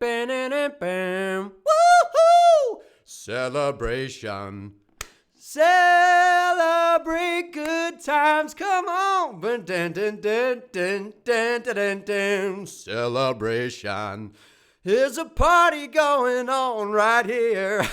Woohoo! Celebration. Celebrate good times, come on. Dun, dun, dun, dun, dun, dun, dun, dun. Celebration. There's a party going on right here.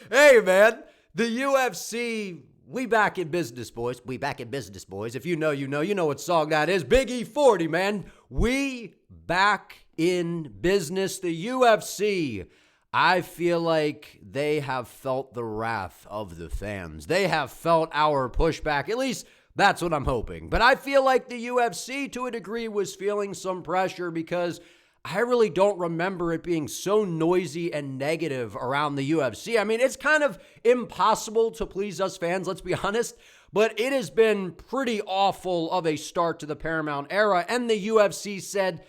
Hey, man, the UFC, we back in business, boys. We back in business, boys. If you know, you know. You know what song that is. Big E40, man. We back in business. The UFC, I feel like they have felt the wrath of the fans. They have felt our pushback. At least that's what I'm hoping. But I feel like the UFC, to a degree, was feeling some pressure because I really don't remember it being so noisy and negative around the UFC. I mean, it's kind of impossible to please us fans, let's be honest, but it has been pretty awful of a start to the Paramount era, and the UFC said,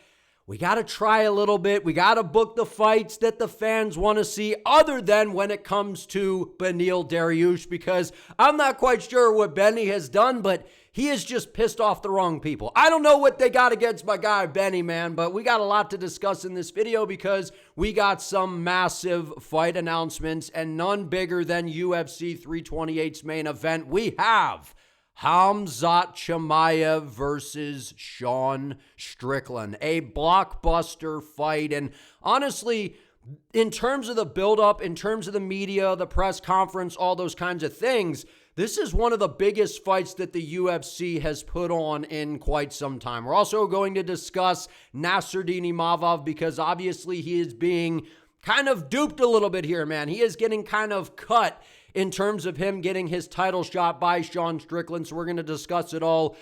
we got to try a little bit. We got to book the fights that the fans want to see other than when it comes to Beneil Dariush, because I'm not quite sure what Benny has done, but he has just pissed off the wrong people. I don't know what they got against my guy Benny, man, but we got a lot to discuss in this video because we got some massive fight announcements, and none bigger than UFC 328's main event. We have Khamzat Chimaev versus Sean Strickland, a blockbuster fight. And honestly, in terms of the buildup, in terms of the media, the press conference, all those kinds of things, this is one of the biggest fights that the UFC has put on in quite some time. We're also going to discuss Nassourdine Imavov because obviously he is being kind of duped a little bit here, man. He is getting kind of cut in terms of him getting his title shot by Sean Strickland. So we're going to discuss it all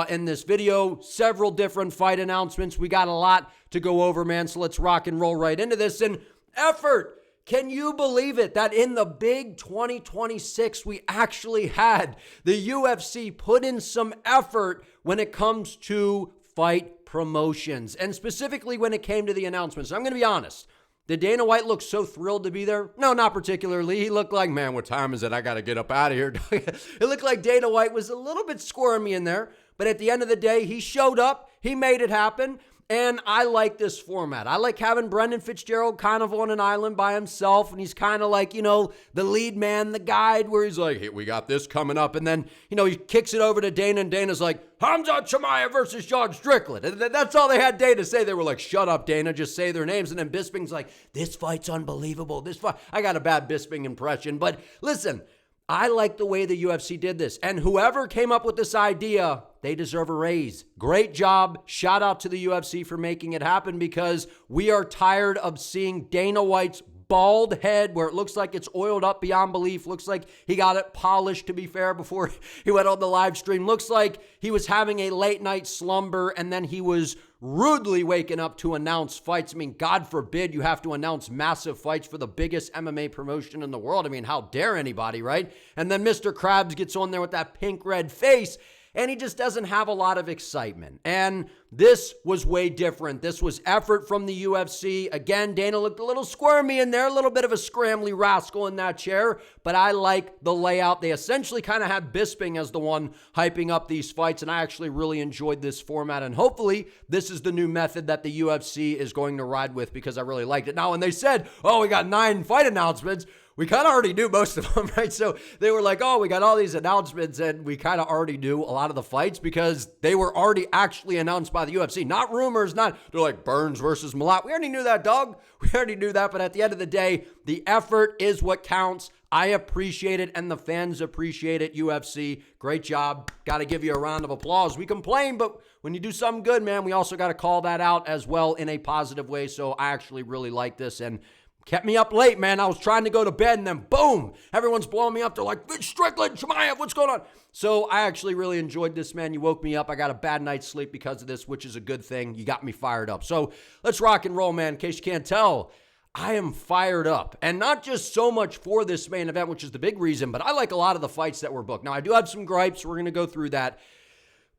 in this video. Several different fight announcements. We got a lot to go over, man. So let's rock and roll right into this. And effort. Can you believe it that in the big 2026, we actually had the UFC put in some effort when it comes to fight promotions, and specifically when it came to the announcements. I'm going to be honest. Did Dana White look so thrilled to be there? No, not particularly. He looked like, man, what time is it? I got to get up out of here. It looked like Dana White was a little bit squirmy in there, but at the end of the day, he showed up, he made it happen, and I like this format. I like having Brendan Fitzgerald kind of on an island by himself, and he's kind of like, you know, the lead man, the guide, where he's like, hey, we got this coming up, and then, you know, he kicks it over to Dana, and Dana's like, Khamzat Chimaev versus Sean Strickland. And that's all they had Dana say. They were like, shut up, Dana, just say their names. And then Bisping's like, this fight's unbelievable. This fight, I got a bad Bisping impression. But listen, I like the way the UFC did this. And whoever came up with this idea, they deserve a raise. Great job. Shout out to the UFC for making it happen, because we are tired of seeing Dana White's bald head where it looks like it's oiled up beyond belief. Looks like he got it polished, to be fair, before he went on the live stream. Looks like he was having a late night slumber and then he was rudely waking up to announce fights. I mean, God forbid you have to announce massive fights for the biggest MMA promotion in the world. I mean, how dare anybody, right? And then Mr. Krabs gets on there with that pink red face, and he just doesn't have a lot of excitement. And this was way different. This was effort from the UFC. Again, Dana looked a little squirmy in there, a little bit of a scrambly rascal in that chair, but I like the layout. They essentially kind of had Bisping as the one hyping up these fights, and I actually really enjoyed this format, and hopefully this is the new method that the UFC is going to ride with, because I really liked it. Now, when they said, oh, we got 9 fight announcements, we kind of already knew most of them, right? So they were like, oh, we got all these announcements, and we kind of already knew a lot of the fights because they were already actually announced by the UFC. Not rumors, they're like Burns versus Malott. We already knew that, dog. We already knew that, but at the end of the day, the effort is what counts. I appreciate it, and the fans appreciate it, UFC. Great job. Got to give you a round of applause. We complain, but when you do something good, man, we also got to call that out as well in a positive way. So I actually really like this, and kept me up late, man. I was trying to go to bed, and then boom, everyone's blowing me up. They're like, Strickland, Chimaev, what's going on? So I actually really enjoyed this, man. You woke me up. I got a bad night's sleep because of this, which is a good thing. You got me fired up. So let's rock and roll, man. In case you can't tell, I am fired up. And not just so much for this main event, which is the big reason, but I like a lot of the fights that were booked. Now, I do have some gripes. We're going to go through that.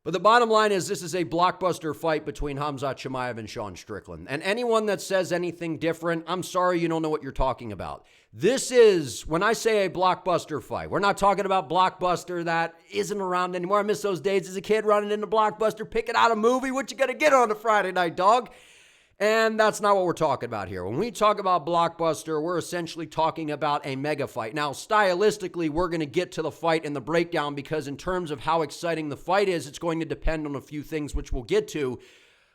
But the bottom line is this is a blockbuster fight between Khamzat Chimaev and Sean Strickland. And anyone that says anything different, I'm sorry, you don't know what you're talking about. This is, when I say a blockbuster fight, we're not talking about Blockbuster that isn't around anymore. I miss those days as a kid running into Blockbuster, picking out a movie. What you gonna get on a Friday night, dog? And that's not what we're talking about here. When we talk about Blockbuster, we're essentially talking about a mega fight. Now, stylistically, we're going to get to the fight and the breakdown because in terms of how exciting the fight is, it's going to depend on a few things which we'll get to.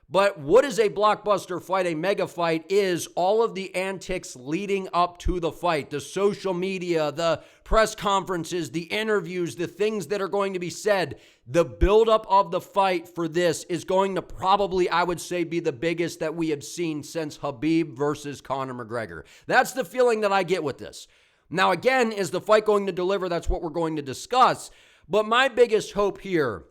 But what is a blockbuster fight, a mega fight, is all of the antics leading up to the fight, the social media, the press conferences, the interviews, the things that are going to be said. The buildup of the fight for this is going to probably, I would say, be the biggest that we have seen since Khabib versus Conor McGregor. That's the feeling that I get with this. Now, again, is the fight going to deliver? That's what we're going to discuss. But my biggest hope here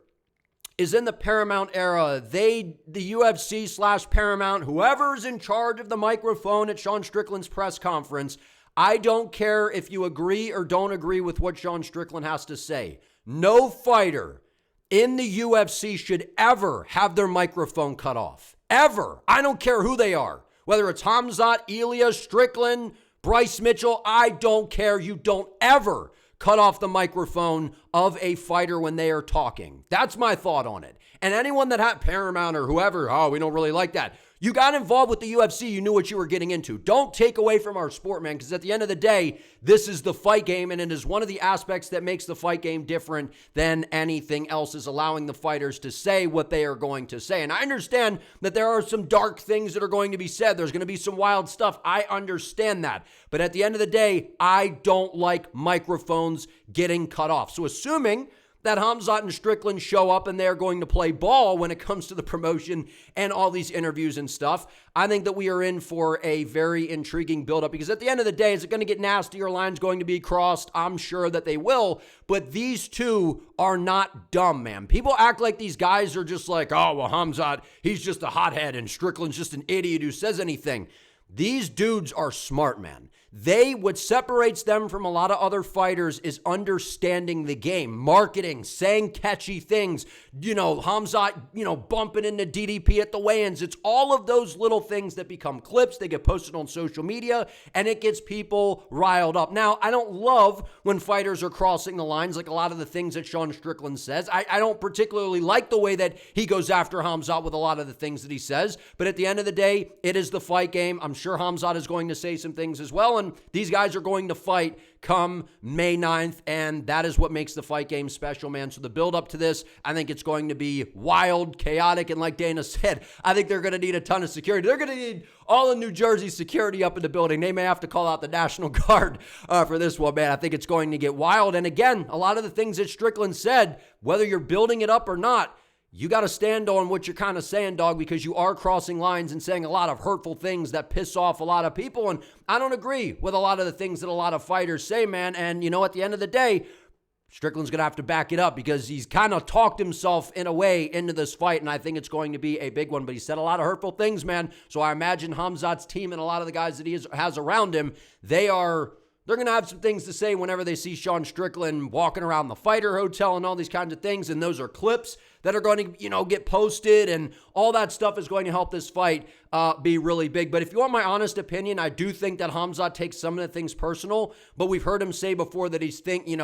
is in the Paramount era. The UFC / Paramount, whoever's in charge of the microphone at Sean Strickland's press conference, I don't care if you agree or don't agree with what Sean Strickland has to say. No fighter in the UFC should ever have their microphone cut off. Ever. I don't care who they are. Whether it's Khamzat, Ilya, Strickland, Bryce Mitchell, I don't care. You don't ever cut off the microphone of a fighter when they are talking. That's my thought on it. And anyone that had Paramount or whoever, oh, we don't really like that. You got involved with the UFC, you knew what you were getting into. Don't take away from our sport, man, because at the end of the day, this is the fight game, and it is one of the aspects that makes the fight game different than anything else, is allowing the fighters to say what they are going to say. And I understand that there are some dark things that are going to be said. There's going to be some wild stuff. I understand that. But at the end of the day, I don't like microphones getting cut off. So assuming that Khamzat and Strickland show up and they're going to play ball when it comes to the promotion and all these interviews and stuff, I think that we are in for a very intriguing buildup, because at the end of the day, is it going to get nasty? Are lines going to be crossed? I'm sure that they will, but these two are not dumb, man. People act like these guys are just like, oh, well, Khamzat, he's just a hothead and Strickland's just an idiot who says anything. These dudes are smart, man. What separates them from a lot of other fighters is understanding the game, marketing, saying catchy things, Khamzat, bumping into DDP at the weigh-ins. It's all of those little things that become clips. They get posted on social media, and it gets people riled up. Now, I don't love when fighters are crossing the lines, like a lot of the things that Sean Strickland says. I don't particularly like the way that he goes after Khamzat with a lot of the things that he says, but at the end of the day, it is the fight game. I'm sure Khamzat is going to say some things as well, and these guys are going to fight come May 9th, and that is what makes the fight game special, man. So the build up to this, I think it's going to be wild, chaotic, and like Dana said, I think they're going to need a ton of security. They're going to need all of New Jersey security up in the building. They may have to call out the National Guard for this one, man. I think it's going to get wild. And again, a lot of the things that Strickland said, whether you're building it up or not, you got to stand on what you're kind of saying, dog, because you are crossing lines and saying a lot of hurtful things that piss off a lot of people. And I don't agree with a lot of the things that a lot of fighters say, man. And, at the end of the day, Strickland's going to have to back it up because he's kind of talked himself in a way into this fight, and I think it's going to be a big one. But he said a lot of hurtful things, man. So I imagine Khamzat's team and a lot of the guys that he has around him, they're going to have some things to say whenever they see Sean Strickland walking around the fighter hotel and all these kinds of things. And those are clips that are going to, get posted, and all that stuff is going to help this fight be really big. But if you want my honest opinion, I do think that Khamzat takes some of the things personal, but we've heard him say before that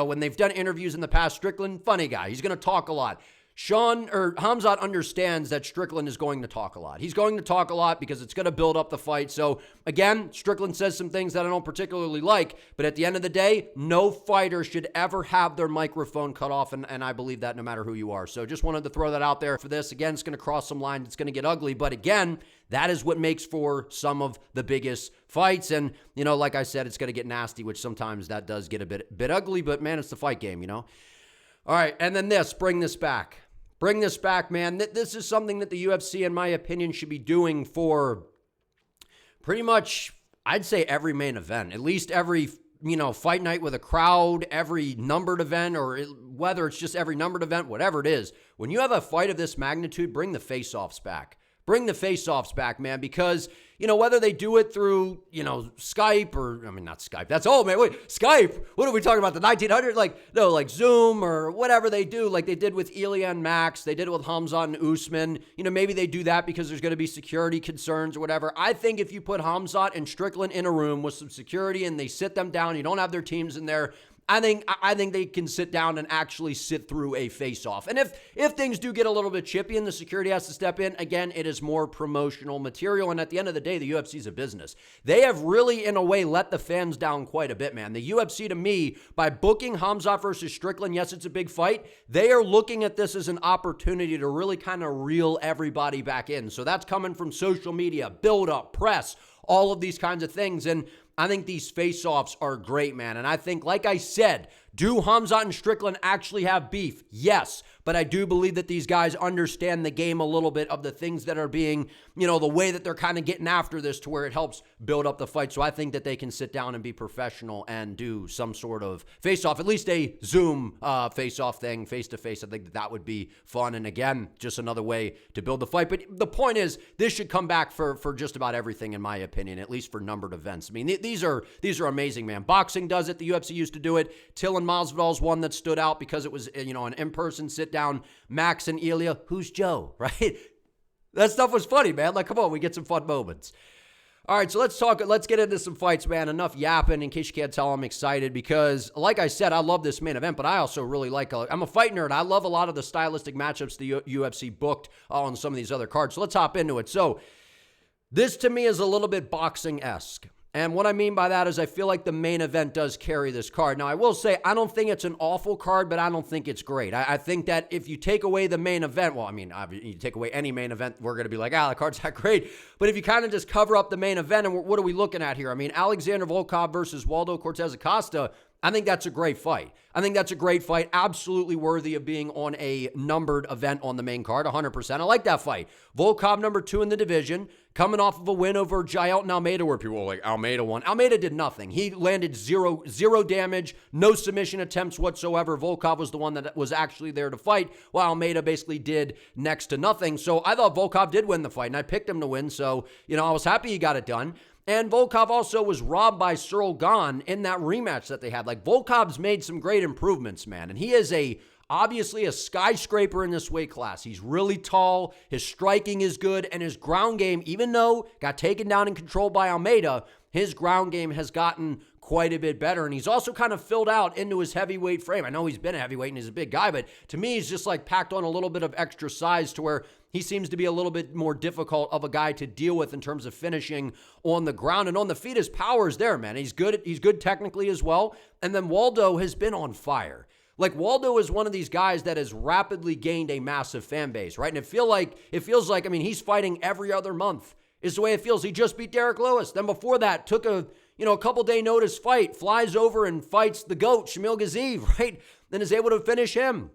when they've done interviews in the past, Strickland, funny guy, he's going to talk a lot. Khamzat understands that Strickland is going to talk a lot. He's going to talk a lot because it's going to build up the fight. So again, Strickland says some things that I don't particularly like, but at the end of the day, no fighter should ever have their microphone cut off, and I believe that no matter who you are. So just wanted to throw that out there for this. Again, it's going to cross some lines. It's going to get ugly, but again, that is what makes for some of the biggest fights. And, like I said, it's going to get nasty, which sometimes that does get a bit ugly, but man, it's the fight game, All right, and then bring this back. Bring this back, man. This is something that the UFC, in my opinion, should be doing for pretty much, I'd say, every main event. At least every, fight night with a crowd, every numbered event, or whether it's just every numbered event, whatever it is. When you have a fight of this magnitude, bring the face-offs back. Bring the face-offs back, man, because, whether they do it through, Skype or, not Skype. That's old, man. Wait, Skype? What are we talking about, the 1900s? Like Zoom or whatever they do, like they did with Ilya and Max. They did it with Khamzat and Usman. Maybe they do that because there's going to be security concerns or whatever. I think if you put Khamzat and Strickland in a room with some security and they sit them down, you don't have their teams in there, I think they can sit down and actually sit through a face-off. And if things do get a little bit chippy and the security has to step in, again, it is more promotional material. And at the end of the day, the UFC is a business. They have really, in a way, let the fans down quite a bit, man. The UFC, to me, by booking Khamzat versus Strickland, yes, it's a big fight. They are looking at this as an opportunity to really kind of reel everybody back in. So that's coming from social media, build-up, press, all of these kinds of things. And I think these face-offs are great, man. And I think, like I said, do Khamzat and Strickland actually have beef? Yes. But I do believe that these guys understand the game a little bit of the things that are being, the way that they're kind of getting after this to where it helps build up the fight. So I think that they can sit down and be professional and do some sort of face-off, at least a Zoom face-off thing, face-to-face. I think that would be fun. And again, just another way to build the fight. But the point is, this should come back for just about everything, in my opinion, at least for numbered events. I mean, these are amazing, man. Boxing does it. The UFC used to do it. Till and Masvidal's one that stood out because it was, an in-person sit-down. Max and Ilya, who's Joe, right? That stuff was funny, man. Like, come on, we get some fun moments. All right, so let's get into some fights, man. Enough yapping. In case you can't tell, I'm excited because, like I said, I love this main event, but I also really I'm a fight nerd. I love a lot of the stylistic matchups the UFC booked on some of these other cards. So let's hop into it. So this, to me, is a little bit boxing-esque. And what I mean by that is I feel like the main event does carry this card. Now, I will say I don't think it's an awful card, but I don't think it's great. I think that if you take away the main event, well, I mean, you take away any main event, we're going to be like, the card's not great. But if you kind of just cover up the main event, and what are we looking at here? I mean, Alexander Volkov versus Waldo Cortez Acosta, I think that's a great fight. Absolutely worthy of being on a numbered event on the main card, 100%. I like that fight. Volkov, number 2 in the division, coming off of a win over Jailton Almeida, where people were like, Almeida won. Almeida did nothing. He landed zero damage, no submission attempts whatsoever. Volkov was the one that was actually there to fight, while Almeida basically did next to nothing. So I thought Volkov did win the fight, and I picked him to win. So, I was happy he got it done. And Volkov also was robbed by Cyril Gane in that rematch that they had. Like, Volkov's made some great improvements, man. And he is obviously a skyscraper in this weight class. He's really tall. His striking is good. And his ground game, even though got taken down and controlled by Almeida, his ground game has gotten quite a bit better. And he's also kind of filled out into his heavyweight frame. I know he's been a heavyweight and he's a big guy, but to me, he's just like packed on a little bit of extra size to where he seems to be a little bit more difficult of a guy to deal with in terms of finishing on the ground. And on the feet, his power is there, man. He's good technically as well. And then Waldo has been on fire. Like, Waldo is one of these guys that has rapidly gained a massive fan base, right? And it feels like, I mean, he's fighting every other month is the way it feels. He just beat Derek Lewis. Then before that, took a couple day notice fight, flies over and fights the GOAT, Shamil Gaziev, right? Then is able to finish him,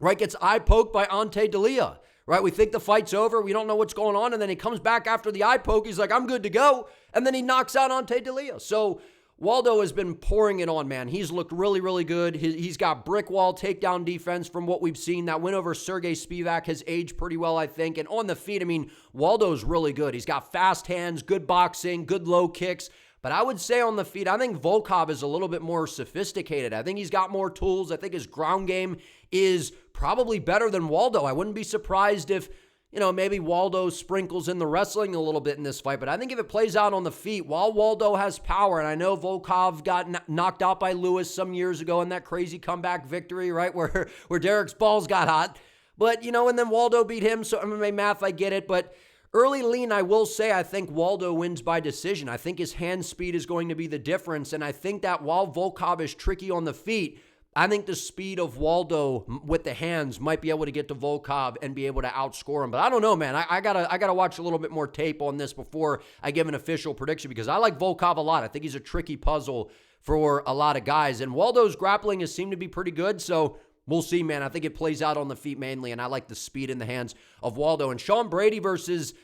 right? Gets eye poked by Ante D'Elia. Right, we think the fight's over. We don't know what's going on. And then he comes back after the eye poke. He's like, I'm good to go. And then he knocks out Ante D'Elia. So Waldo has been pouring it on, man. He's looked really, really good. He's got brick wall takedown defense from what we've seen. That win over Sergey Spivak has aged pretty well, I think. And on the feet, I mean, Waldo's really good. He's got fast hands, good boxing, good low kicks. But I would say on the feet, I think Volkov is a little bit more sophisticated. I think he's got more tools. I think his ground game is probably better than Waldo. I wouldn't be surprised if, maybe Waldo sprinkles in the wrestling a little bit in this fight. But I think if it plays out on the feet, while Waldo has power, and I know Volkov got knocked out by Lewis some years ago in that crazy comeback victory, right, where Derek's balls got hot. But, and then Waldo beat him. So MMA math, I get it. But early lean, I will say, I think Waldo wins by decision. I think his hand speed is going to be the difference. And I think that while Volkov is tricky on the feet, I think the speed of Waldo with the hands might be able to get to Volkov and be able to outscore him. But I don't know, man. I gotta watch a little bit more tape on this before I give an official prediction because I like Volkov a lot. I think he's a tricky puzzle for a lot of guys. And Waldo's grappling has seemed to be pretty good, so we'll see, man. I think it plays out on the feet mainly, and I like the speed in the hands of Waldo. And Sean Brady versus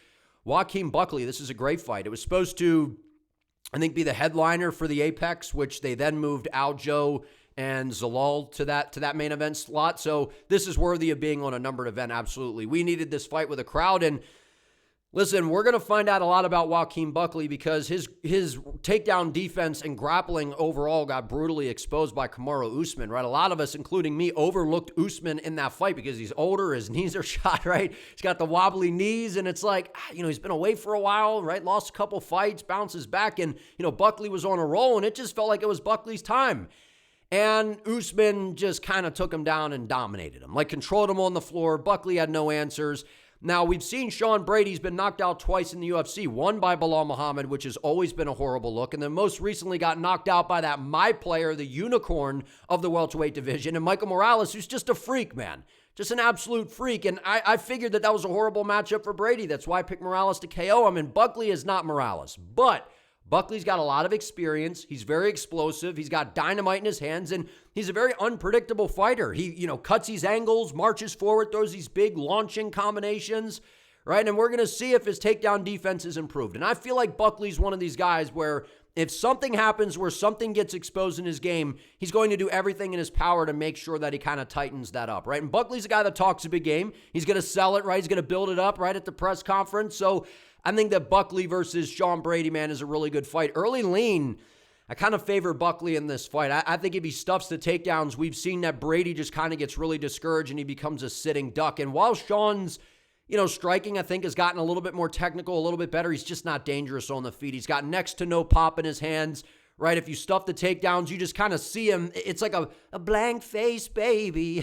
Joaquin Buckley. This is a great fight. It was supposed to, I think, be the headliner for the Apex, which they then moved Aljo and Zalal to that main event slot. So this is worthy of being on a numbered event, absolutely. We needed this fight with a crowd, and listen, we're going to find out a lot about Joaquin Buckley because his takedown defense and grappling overall got brutally exposed by Kamaru Usman, right? A lot of us, including me, overlooked Usman in that fight because he's older, his knees are shot, right? He's got the wobbly knees, and it's like, he's been away for a while, right? Lost a couple fights, bounces back, and, Buckley was on a roll, and it just felt like it was Buckley's time. And Usman just kind of took him down and dominated him, like controlled him on the floor. Buckley had no answers. Now, we've seen Sean Brady's been knocked out twice in the UFC, one by Belal Muhammad, which has always been a horrible look, and then most recently got knocked out by that my player, the unicorn of the welterweight division, and Michael Morales, who's just a freak, man. Just an absolute freak, and I figured that was a horrible matchup for Brady. That's why I picked Morales to KO him, and Buckley is not Morales, but Buckley's got a lot of experience. He's very explosive. He's got dynamite in his hands, and he's a very unpredictable fighter. He, cuts these angles, marches forward, throws these big launching combinations, right? And we're going to see if his takedown defense is improved. And I feel like Buckley's one of these guys where if something happens, where something gets exposed in his game, he's going to do everything in his power to make sure that he kind of tightens that up, right? And Buckley's a guy that talks a big game. He's going to sell it, right? He's going to build it up right at the press conference. So I think that Buckley versus Sean Brady, man, is a really good fight. Early lean, I kind of favor Buckley in this fight. I think if he stuffs the takedowns, we've seen that Brady just kind of gets really discouraged and he becomes a sitting duck. And while Sean's, striking, I think, has gotten a little bit more technical, a little bit better, he's just not dangerous on the feet. He's got next to no pop in his hands, right? If you stuff the takedowns, you just kind of see him. It's like a blank face, baby.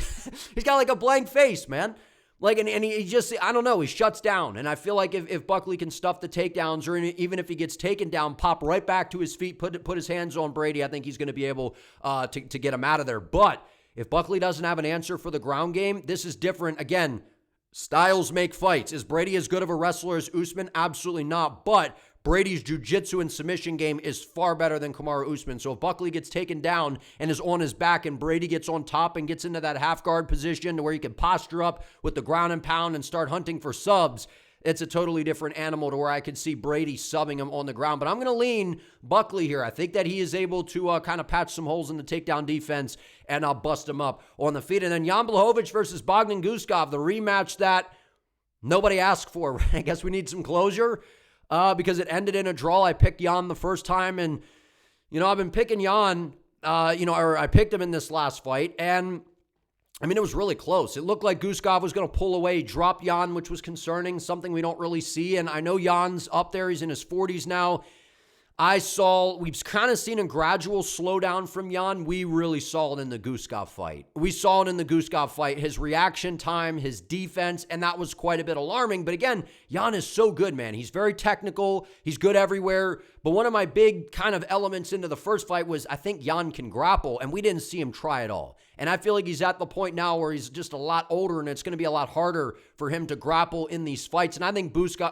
He's got like a blank face, man. Like, and he just, I don't know, he shuts down. And I feel like if Buckley can stuff the takedowns, or even if he gets taken down, pop right back to his feet, put his hands on Brady, I think he's going to be able to get him out of there. But if Buckley doesn't have an answer for the ground game, this is different. Again, styles make fights. Is Brady as good of a wrestler as Usman? Absolutely not. But Brady's jiu-jitsu and submission game is far better than Kamaru Usman. So if Buckley gets taken down and is on his back and Brady gets on top and gets into that half guard position to where he can posture up with the ground and pound and start hunting for subs, it's a totally different animal to where I could see Brady subbing him on the ground. But I'm going to lean Buckley here. I think that he is able to kind of patch some holes in the takedown defense and bust him up on the feet. And then Jan Blachowicz versus Bogdan Guskov, the rematch that nobody asked for. I guess we need some closure. Because it ended in a draw. I picked Jan the first time, and, I've been picking Jan, or I picked him in this last fight, and, it was really close. It looked like Guskov was going to pull away, drop Jan, which was concerning, something we don't really see, and I know Jan's up there. He's in his 40s now. We've kind of seen a gradual slowdown from Jan. We really saw it in the Guskov fight. His reaction time, his defense, and that was quite a bit alarming. But again, Jan is so good, man. He's very technical. He's good everywhere. But one of my big kind of elements into the first fight was I think Jan can grapple, and we didn't see him try at all. And I feel like he's at the point now where he's just a lot older, and it's going to be a lot harder for him to grapple in these fights. And I think Guskov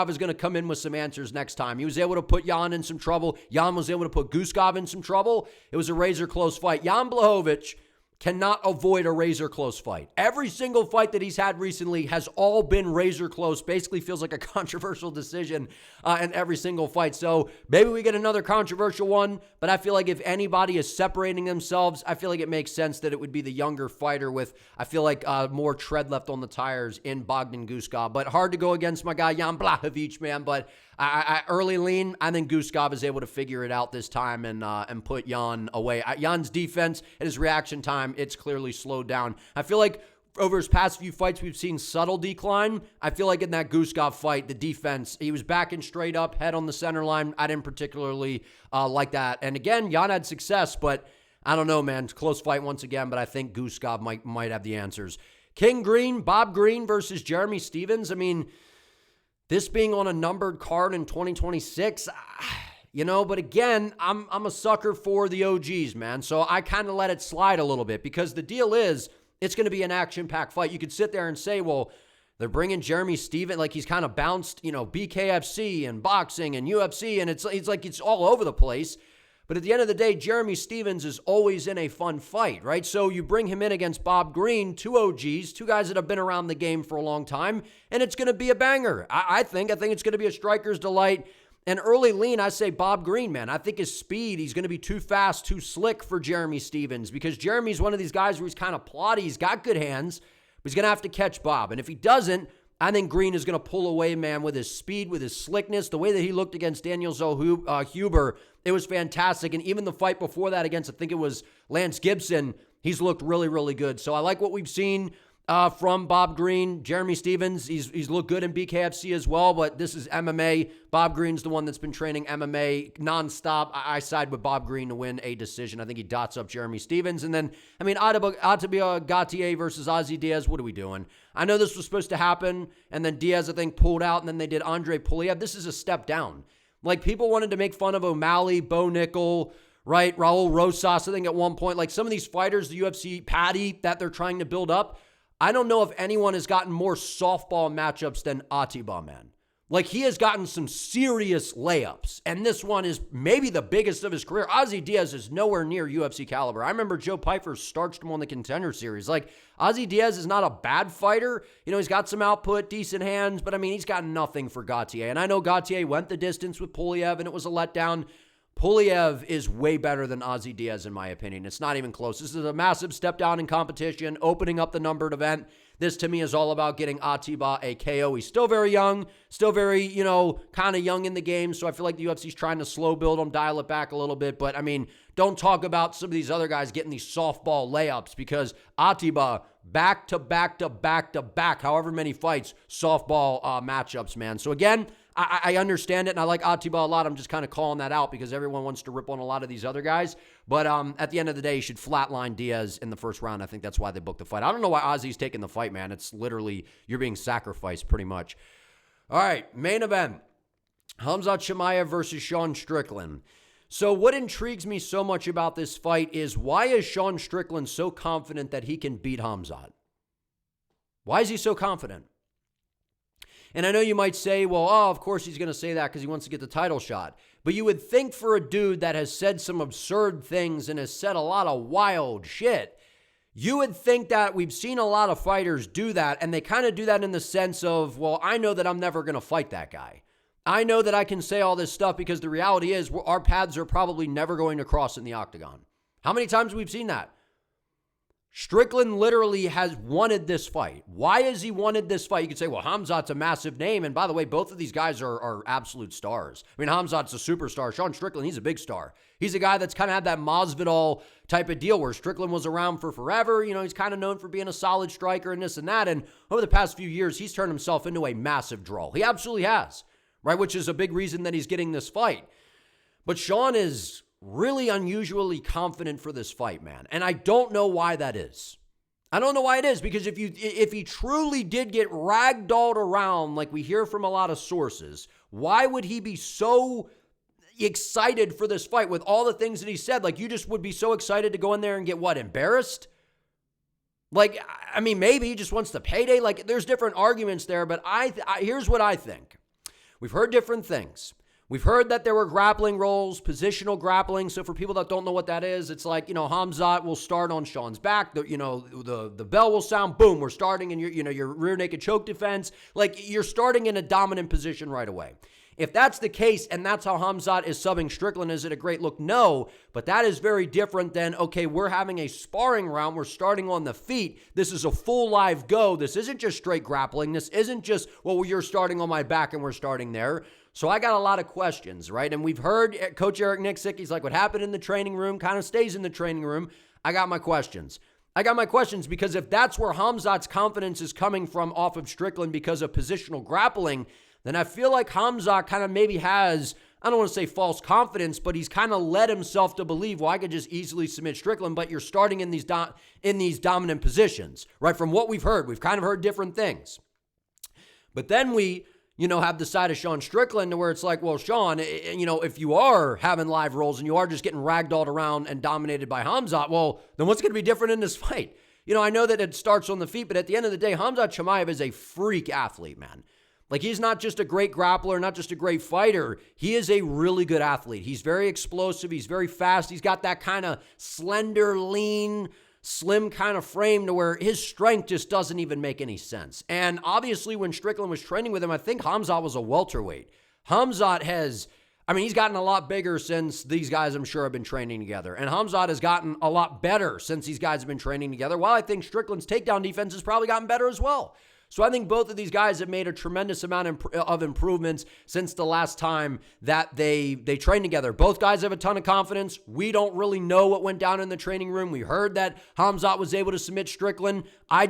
is going to come in with some answers next time. He was able to put Jan in some trouble. Jan was able to put Guskov in some trouble. It was a razor-close fight. Jan Blachowicz cannot avoid a razor-close fight. Every single fight that he's had recently has all been razor-close. Basically feels like a controversial decision in every single fight. So maybe we get another controversial one, but I feel like if anybody is separating themselves, I feel like it makes sense that it would be the younger fighter with, I feel like, more tread left on the tires in Bogdan Guskov. But hard to go against my guy Jan Blachowicz, man. But I early lean, I think Guskov is able to figure it out this time and put Jan away. Jan's defense and his reaction time, it's clearly slowed down. I feel like over his past few fights, we've seen subtle decline. I feel like in that Guskov fight, the defense, he was backing straight up, head on the center line. I didn't particularly like that. And again, Jan had success, but I don't know, man. It's a close fight once again, but I think Guskov might have the answers. King Green, Bob Green versus Jeremy Stephens. This being on a numbered card in 2026, but again, I'm a sucker for the OGs, man. So I kind of let it slide a little bit because the deal is it's going to be an action-packed fight. You could sit there and say, well, they're bringing Jeremy Stephens, like he's kind of bounced, BKFC and boxing and UFC, and it's like it's all over the place. But at the end of the day, Jeremy Stephens is always in a fun fight, right? So you bring him in against Bob Green, two OGs, two guys that have been around the game for a long time, and it's going to be a banger. I think it's going to be a striker's delight. And early lean, I say Bob Green, man. I think his speed, he's going to be too fast, too slick for Jeremy Stephens because Jeremy's one of these guys where he's kind of plotty. He's got good hands, but he's going to have to catch Bob. And if he doesn't, I think Green is going to pull away, man, with his speed, with his slickness, the way that he looked against Daniel Huber. It was fantastic. And even the fight before that against, I think it was Lance Gibson, he's looked really, really good. So I like what we've seen from Bob Green. Jeremy Stevens, he's looked good in BKFC as well, but this is MMA. Bob Green's the one that's been training MMA nonstop. I side with Bob Green to win a decision. I think he dots up Jeremy Stevens. And then, Ottavio Gautier versus Ozzy Diaz. What are we doing? I know this was supposed to happen, and then Diaz, I think, pulled out, and then they did Andre Pulev. This is a step down. Like, people wanted to make fun of O'Malley, Bo Nickel, right? Raul Rosas, I think at one point. Like, some of these fighters, the UFC patty that they're trying to build up, I don't know if anyone has gotten more softball matchups than Atiba, man. Like, he has gotten some serious layups, and this one is maybe the biggest of his career. Ozzy Diaz is nowhere near UFC caliber. I remember Joe Pyfer starched him on the Contender Series. Like, Ozzy Diaz is not a bad fighter. You know, he's got some output, decent hands, but, I mean, he's got nothing for Gautier. And I know Gautier went the distance with Pulev, and it was a letdown. Pulev is way better than Ozzy Diaz, in my opinion. It's not even close. This is a massive step down in competition, opening up the numbered event. This, to me, is all about getting Atiba a KO. He's still very young, still very, kind of young in the game, so I feel like the UFC's trying to slow build him, dial it back a little bit. But, I mean, don't talk about some of these other guys getting these softball layups, because Atiba, back to back to back to back, however many fights, softball matchups, man. So, again, I understand it, and I like Atiba a lot. I'm just kind of calling that out because everyone wants to rip on a lot of these other guys. But at the end of the day, you should flatline Diaz in the first round. I think that's why they booked the fight. I don't know why Ozzy's taking the fight, man. It's literally, you're being sacrificed pretty much. All right, main event. Khamzat Chimaev versus Sean Strickland. So what intrigues me so much about this fight is, why is Sean Strickland so confident that he can beat Khamzat? Why is he so confident? And I know you might say, well, of course he's going to say that because he wants to get the title shot. But you would think, for a dude that has said some absurd things and has said a lot of wild shit, you would think that we've seen a lot of fighters do that, and they kind of do that in the sense of, well, I know that I'm never going to fight that guy. I know that I can say all this stuff because the reality is our paths are probably never going to cross in the octagon. How many times we've seen that? Strickland literally has wanted this fight. Why has he wanted this fight? You could say, well, Khamzat's a massive name. And by the way, both of these guys are absolute stars. I mean, Khamzat's a superstar. Sean Strickland, he's a big star. He's a guy that's kind of had that Masvidal type of deal where Strickland was around for forever. You know, he's kind of known for being a solid striker and this and that. And over the past few years, he's turned himself into a massive draw. He absolutely has, right? Which is a big reason that he's getting this fight. But Sean is really unusually confident for this fight, man. And I don't know why that is. I don't know why it is, because if he truly did get ragdolled around like we hear from a lot of sources, why would he be so excited for this fight with all the things that he said? Like, you just would be so excited to go in there and get what, embarrassed? Like, I mean, maybe he just wants the payday. Like, there's different arguments there, but here's what I think. We've heard different things. We've heard that there were grappling rolls, positional grappling. So for people that don't know what that is, it's like, Khamzat will start on Sean's back. The bell will sound, boom, we're starting in your rear naked choke defense. Like, you're starting in a dominant position right away. If that's the case, and that's how Khamzat is subbing Strickland, is it a great look? No, but that is very different than, okay, we're having a sparring round. We're starting on the feet. This is a full live go. This isn't just straight grappling. This isn't just, well, you're starting on my back and we're starting there. So I got a lot of questions, right? And we've heard Coach Eric Nixick, he's like, what happened in the training room kind of stays in the training room. I got my questions. Because if that's where Khamzat's confidence is coming from off of Strickland because of positional grappling, then I feel like Khamzat kind of maybe has, I don't want to say false confidence, but he's kind of led himself to believe, well, I could just easily submit Strickland, but you're starting in these dominant positions, right? From what we've heard, we've kind of heard different things. But then we have the side of Sean Strickland to where it's like, well, Sean, if you are having live rolls and you are just getting ragdolled around and dominated by Khamzat, well, then what's going to be different in this fight? I know that it starts on the feet, but at the end of the day, Khamzat Chimaev is a freak athlete, man. Like, he's not just a great grappler, not just a great fighter. He is a really good athlete. He's very explosive. He's very fast. He's got that kind of slender, lean, slim kind of frame to where his strength just doesn't even make any sense. And obviously when Strickland was training with him, I think Khamzat was a welterweight. Khamzat he's gotten a lot bigger since these guys, I'm sure, have been training together. And Khamzat has gotten a lot better since these guys have been training together, while I think Strickland's takedown defense has probably gotten better as well. So I think both of these guys have made a tremendous amount of improvements since the last time that they trained together. Both guys have a ton of confidence. We don't really know what went down in the training room. We heard that Khamzat was able to submit Strickland. I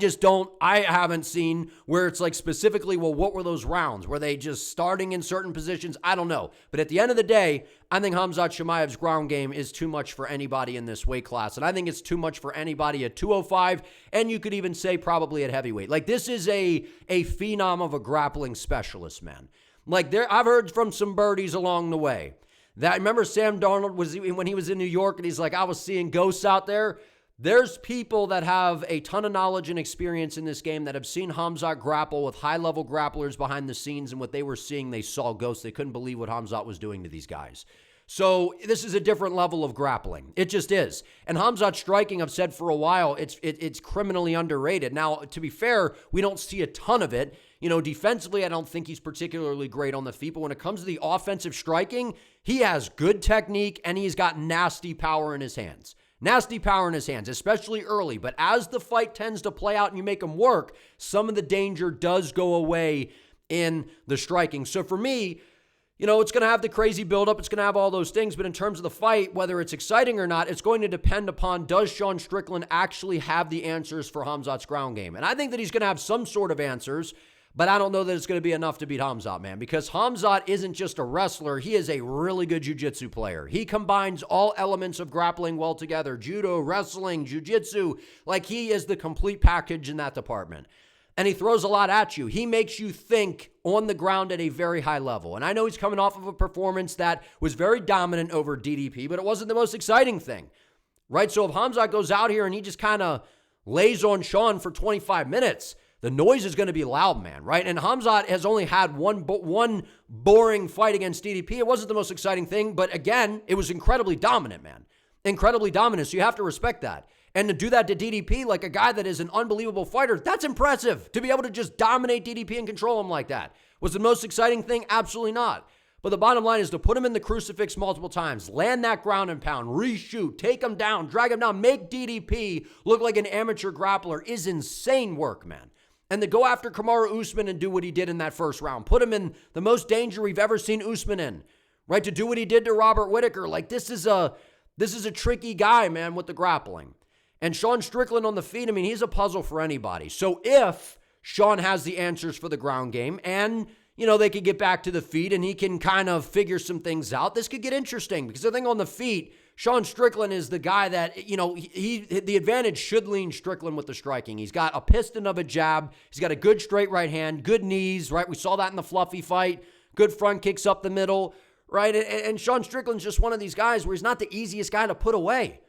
haven't seen where it's like specifically, well, what were those rounds? Were they just starting in certain positions? I don't know. But at the end of the day, I think Khamzat Chimaev's ground game is too much for anybody in this weight class. And I think it's too much for anybody at 205. And you could even say probably at heavyweight. Like, this is a phenom of a grappling specialist, man. Like, I've heard from some birdies along the way that, I remember Sam Darnold when he was in New York, and he's like, I was seeing ghosts out there. There's people that have a ton of knowledge and experience in this game that have seen Khamzat grapple with high-level grapplers behind the scenes, and what they were seeing, they saw ghosts. They couldn't believe what Khamzat was doing to these guys. So this is a different level of grappling. It just is. And Khamzat's striking, I've said for a while, it's criminally underrated. Now, to be fair, we don't see a ton of it. You know, defensively, I don't think he's particularly great on the feet, but when it comes to the offensive striking, he has good technique, and he's got nasty power in his hands. Nasty power in his hands, especially early. But as the fight tends to play out and you make him work, some of the danger does go away in the striking. So for me, you know, it's going to have the crazy buildup. It's going to have all those things. But in terms of the fight, whether it's exciting or not, it's going to depend upon, does Sean Strickland actually have the answers for Khamzat's ground game? And I think that he's going to have some sort of answers, but I don't know that it's going to be enough to beat Khamzat, man, because Khamzat isn't just a wrestler. He is a really good jiu-jitsu player. He combines all elements of grappling well together: judo, wrestling, jiu-jitsu. Like, he is the complete package in that department. And he throws a lot at you. He makes you think on the ground at a very high level. And I know he's coming off of a performance that was very dominant over DDP, but it wasn't the most exciting thing, right? So if Khamzat goes out here and he just kind of lays on Sean for 25 minutes, the noise is going to be loud, man, right? And Khamzat has only had one boring fight against DDP. It wasn't the most exciting thing, but again, it was incredibly dominant, man. Incredibly dominant, so you have to respect that. And to do that to DDP, like a guy that is an unbelievable fighter, that's impressive. To be able to just dominate DDP and control him like that. Was the most exciting thing? Absolutely not. But the bottom line is to put him in the crucifix multiple times, land that ground and pound, reshoot, take him down, drag him down, make DDP look like an amateur grappler is insane work, man. And to go after Kamaru Usman and do what he did in that first round, put him in the most danger we've ever seen Usman in, right? To do what he did to Robert Whittaker. Like, this is a tricky guy, man, with the grappling. And Sean Strickland on the feet, I mean, he's a puzzle for anybody. So if Sean has the answers for the ground game and, you know, they could get back to the feet and he can kind of figure some things out, this could get interesting. Because I think on the feet, Sean Strickland is the guy that, you know, the advantage should lean Strickland with the striking. He's got a piston of a jab. He's got a good straight right hand, good knees, right? We saw that in the Fluffy fight. Good front kicks up the middle, right? And Sean Strickland's just one of these guys where he's not the easiest guy to put away.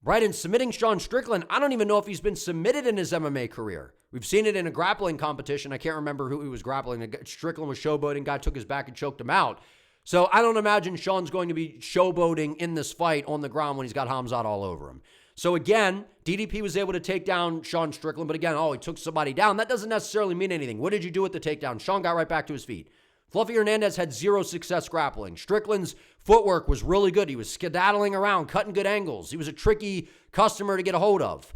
Right, and submitting Sean Strickland, I don't even know if he's been submitted in his MMA career. We've seen it in a grappling competition. I can't remember who he was grappling. Strickland was showboating, guy took his back and choked him out. So I don't imagine Sean's going to be showboating in this fight on the ground when he's got Khamzat all over him. So again, DDP was able to take down Sean Strickland, but again, he took somebody down. That doesn't necessarily mean anything. What did you do with the takedown? Sean got right back to his feet. Fluffy Hernandez had zero success grappling. Strickland's footwork was really good. He was skedaddling around, cutting good angles. He was a tricky customer to get a hold of.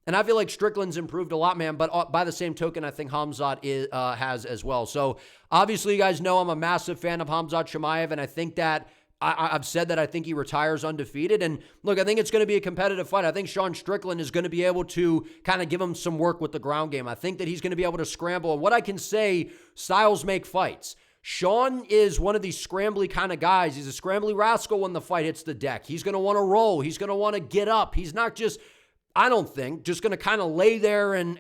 And I feel like Strickland's improved a lot, man. But by the same token, I think Khamzat has as well. So obviously, you guys know I'm a massive fan of Khamzat Chimaev. And I think that I've said that I think he retires undefeated. And look, I think it's going to be a competitive fight. I think Sean Strickland is going to be able to kind of give him some work with the ground game. I think that he's going to be able to scramble. And what I can say, styles make fights. Sean is one of these scrambly kind of guys. He's a scrambly rascal when the fight hits the deck. He's going to want to roll. He's going to want to get up. He's not just, I don't think, just going to kind of lay there and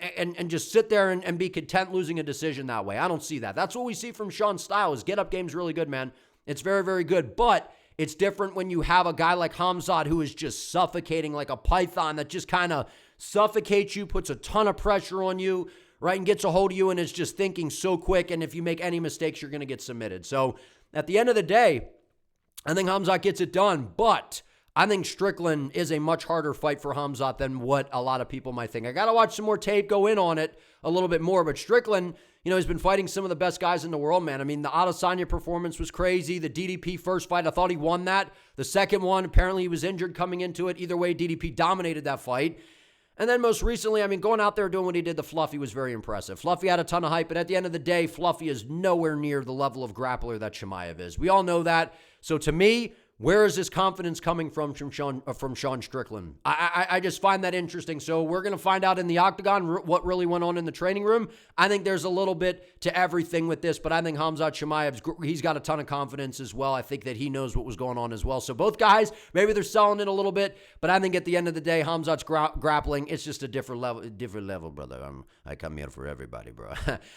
just sit there and be content losing a decision that way. I don't see that. That's what we see from Sean's style. His get-up game's really good, man. It's very, very good. But it's different when you have a guy like Khamzat who is just suffocating like a python that just kind of suffocates you, puts a ton of pressure on you, right, and gets a hold of you and is just thinking so quick, and if you make any mistakes, you're going to get submitted. So at the end of the day, I think Khamzat gets it done, but I think Strickland is a much harder fight for Khamzat than what a lot of people might think. I got to watch some more tape, go in on it a little bit more, but Strickland, you know, he's been fighting some of the best guys in the world, man. I mean, the Adesanya performance was crazy. The DDP first fight, I thought he won that. The second one, apparently he was injured coming into it. Either way, DDP dominated that fight. And then most recently, I mean, going out there doing what he did to Fluffy was very impressive. Fluffy had a ton of hype, but at the end of the day, Fluffy is nowhere near the level of grappler that Chimaev is. We all know that. So to me, where is this confidence coming from Sean Strickland? I just find that interesting. So we're going to find out in the octagon what really went on in the training room. I think there's a little bit to everything with this, but I think Khamzat Chimaev, he's got a ton of confidence as well. I think that he knows what was going on as well. So both guys, maybe they're selling it a little bit, but I think at the end of the day, Khamzat's grappling, it's just a different level, brother. I come here for everybody, bro.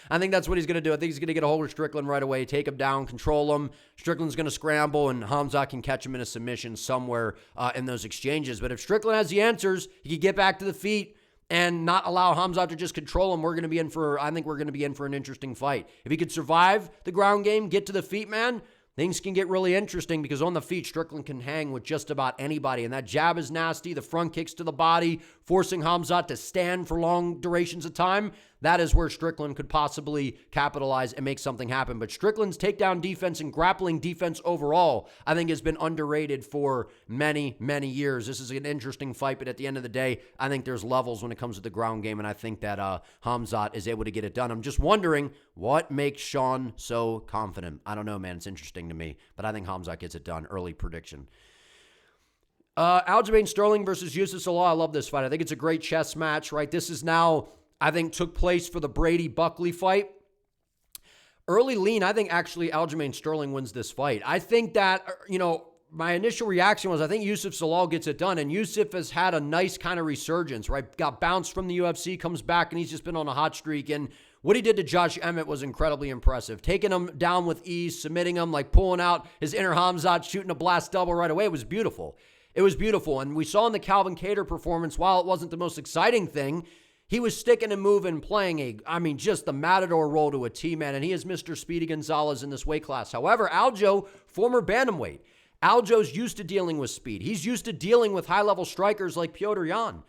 I think that's what he's going to do. I think he's going to get a hold of Strickland right away, take him down, control him. Strickland's going to scramble, and Khamzat can catch him in a submission somewhere in those exchanges. But if Strickland has the answers, he can get back to the feet and not allow Khamzat to just control him. I think we're going to be in for an interesting fight. If he could survive the ground game, get to the feet, man, things can get really interesting because on the feet, Strickland can hang with just about anybody. And that jab is nasty. The front kicks to the body, forcing Khamzat to stand for long durations of time. That is where Strickland could possibly capitalize and make something happen. But Strickland's takedown defense and grappling defense overall, I think, has been underrated for many, many years. This is an interesting fight, but at the end of the day, I think there's levels when it comes to the ground game, and I think that Khamzat is able to get it done. I'm just wondering what makes Sean so confident. I don't know, man. It's interesting to me, but I think Khamzat gets it done. Early prediction. Aljamain Sterling versus Yusuf Zalal. I love this fight. I think it's a great chess match, right? This is now, I think, took place for the Brady-Buckley fight. Early lean, I think actually Aljamain Sterling wins this fight. I think that, my initial reaction was I think Yusuf Zalal gets it done, and Yusuf has had a nice kind of resurgence, right? Got bounced from the UFC, comes back, and he's just been on a hot streak, and what he did to Josh Emmett was incredibly impressive. Taking him down with ease, submitting him, like pulling out his inner Khamzat, shooting a blast double right away. It was beautiful. It was beautiful, and we saw in the Calvin Kattar performance, while it wasn't the most exciting thing, he was sticking and moving, playing just the matador role to a T, man, and he is Mr. Speedy Gonzalez in this weight class. However, Aljo, former bantamweight, Aljo's used to dealing with speed. He's used to dealing with high-level strikers like Petr Yan,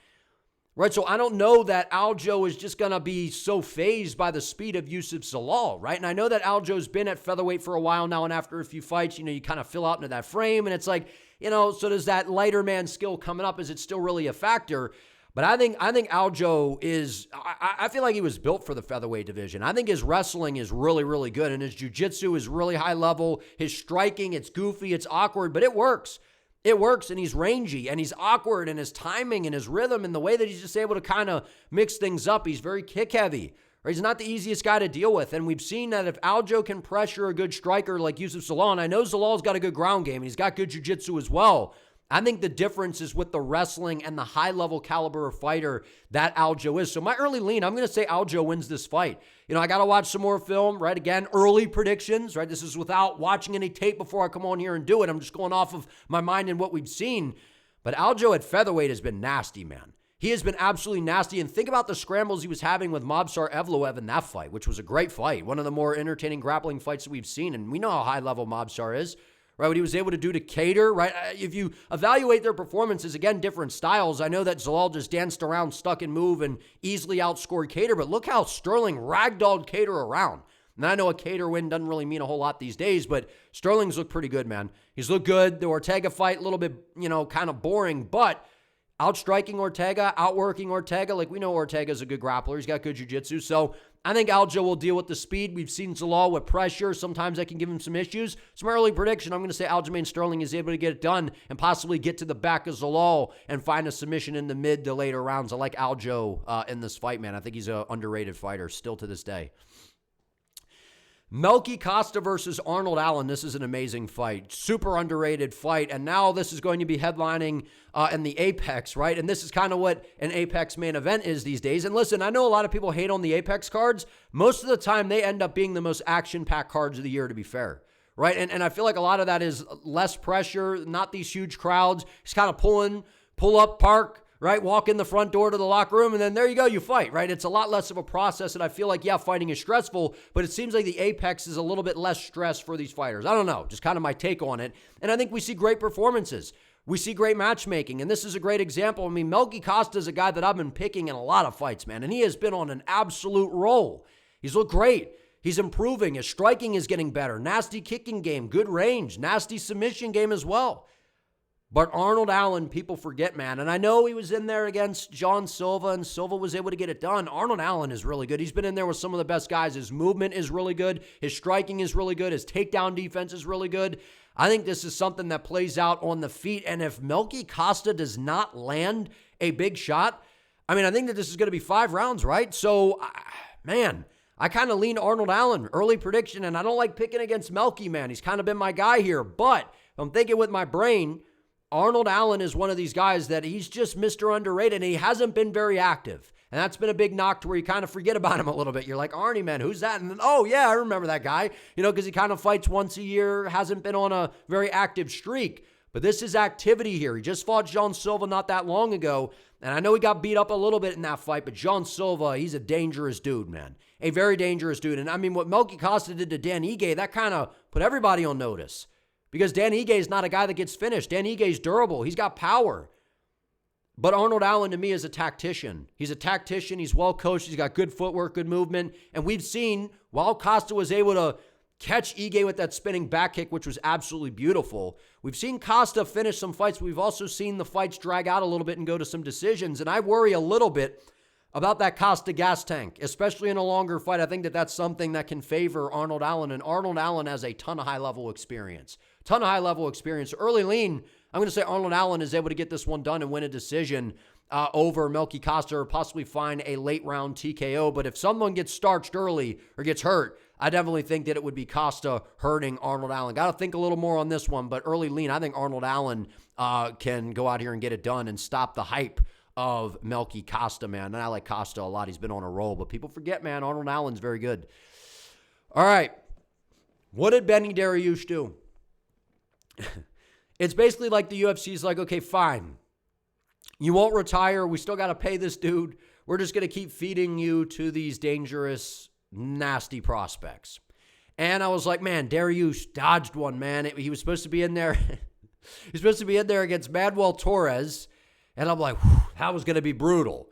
right? So I don't know that Aljo is just going to be so fazed by the speed of Yusuf Zalal, right? And I know that Aljo's been at featherweight for a while now, and after a few fights, you kind of fill out into that frame, and it's like, so does that lighter man skill coming up? Is it still really a factor? But I think Aljo is, I feel like he was built for the featherweight division. I think his wrestling is really, really good, and his jiu-jitsu is really high level. His striking, it's goofy, it's awkward, but it works. It works, and he's rangy, and he's awkward, and his timing and his rhythm and the way that he's just able to kind of mix things up. He's very kick-heavy. He's not the easiest guy to deal with, and we've seen that if Aljo can pressure a good striker like Yusuf Zalal, and I know Zalal's got a good ground game, and he's got good jiu-jitsu as well, I think the difference is with the wrestling and the high-level caliber of fighter that Aljo is. So my early lean, I'm going to say Aljo wins this fight. I got to watch some more film, right? Again, early predictions, right? This is without watching any tape before I come on here and do it. I'm just going off of my mind and what we've seen. But Aljo at featherweight has been nasty, man. He has been absolutely nasty. And think about the scrambles he was having with Movsar Evloev in that fight, which was a great fight. One of the more entertaining grappling fights that we've seen. And we know how high-level Movsar is. Right, what he was able to do to Kattar, right? If you evaluate their performances, again, different styles. I know that Zalal just danced around, stuck and move, and easily outscored Kattar, but look how Sterling ragdolled Kattar around. And I know a Kattar win doesn't really mean a whole lot these days, but Sterling's looked pretty good, man. He's looked good. The Ortega fight, a little bit, kind of boring, but outstriking Ortega, outworking Ortega. Like, we know Ortega's a good grappler. He's got good jiu-jitsu, so I think Aljo will deal with the speed. We've seen Zalal with pressure. Sometimes that can give him some issues. Some early prediction, I'm going to say Aljamain Sterling is able to get it done and possibly get to the back of Zalal and find a submission in the mid to later rounds. I like Aljo in this fight, man. I think he's an underrated fighter still to this day. Melky Costa versus Arnold Allen. This is an amazing fight. Super underrated fight. And now this is going to be headlining in the Apex, right? And this is kind of what an Apex main event is these days. And listen, I know a lot of people hate on the Apex cards. Most of the time, they end up being the most action-packed cards of the year, to be fair, right? And I feel like a lot of that is less pressure, not these huge crowds. Just kind of pull up, park, right? Walk in the front door to the locker room, and then there you go, you fight, right? It's a lot less of a process, and I feel like, yeah, fighting is stressful, but it seems like the Apex is a little bit less stress for these fighters. I don't know, just kind of my take on it. And I think we see great performances. We see great matchmaking, and this is a great example. I mean, Melky Costa is a guy that I've been picking in a lot of fights, man, and he has been on an absolute roll. He's looked great. He's improving. His striking is getting better. Nasty kicking game, good range, nasty submission game as well. But Arnold Allen, people forget, man. And I know he was in there against John Silva, and Silva was able to get it done. Arnold Allen is really good. He's been in there with some of the best guys. His movement is really good. His striking is really good. His takedown defense is really good. I think this is something that plays out on the feet. And if Melky Costa does not land a big shot, I mean, I think that this is going to be 5 rounds, right? So, man, I kind of lean Arnold Allen, early prediction, and I don't like picking against Melky, man. He's kind of been my guy here. But I'm thinking with my brain, Arnold Allen is one of these guys that he's just Mr. Underrated, and he hasn't been very active. And that's been a big knock to where you kind of forget about him a little bit. You're like, Arnie, man, who's that? And then, oh, yeah, I remember that guy. You know, because he kind of fights once a year, hasn't been on a very active streak. But this is activity here. He just fought John Silva not that long ago. And I know he got beat up a little bit in that fight, but John Silva, he's a dangerous dude, man. A very dangerous dude. And I mean, what Melky Costa did to Dan Ige, that kind of put everybody on notice. Because Dan Ige is not a guy that gets finished. Dan Ige is durable. He's got power. But Arnold Allen, to me, is a tactician. He's a tactician. He's well coached. He's got good footwork, good movement. And we've seen, while Costa was able to catch Ige with that spinning back kick, which was absolutely beautiful, we've seen Costa finish some fights. We've also seen the fights drag out a little bit and go to some decisions. And I worry a little bit about that Costa gas tank, especially in a longer fight. I think that that's something that can favor Arnold Allen. And Arnold Allen has a ton of high-level experience. Early lean, I'm going to say Arnold Allen is able to get this one done and win a decision over Melky Costa, or possibly find a late round TKO. But if someone gets starched early or gets hurt, I definitely think that it would be Costa hurting Arnold Allen. Got to think a little more on this one, but early lean, I think Arnold Allen can go out here and get it done and stop the hype of Melky Costa, man. And I like Costa a lot. He's been on a roll, but people forget, man, Arnold Allen's very good. All right. What did Benny Dariush do? It's basically like the UFC's like, okay, fine. You won't retire. We still got to pay this dude. We're just going to keep feeding you to these dangerous, nasty prospects. And I was like, man, Dariush dodged one, man. He was supposed to be in there. He's supposed to be in there against Manuel Torres. And I'm like, that was going to be brutal.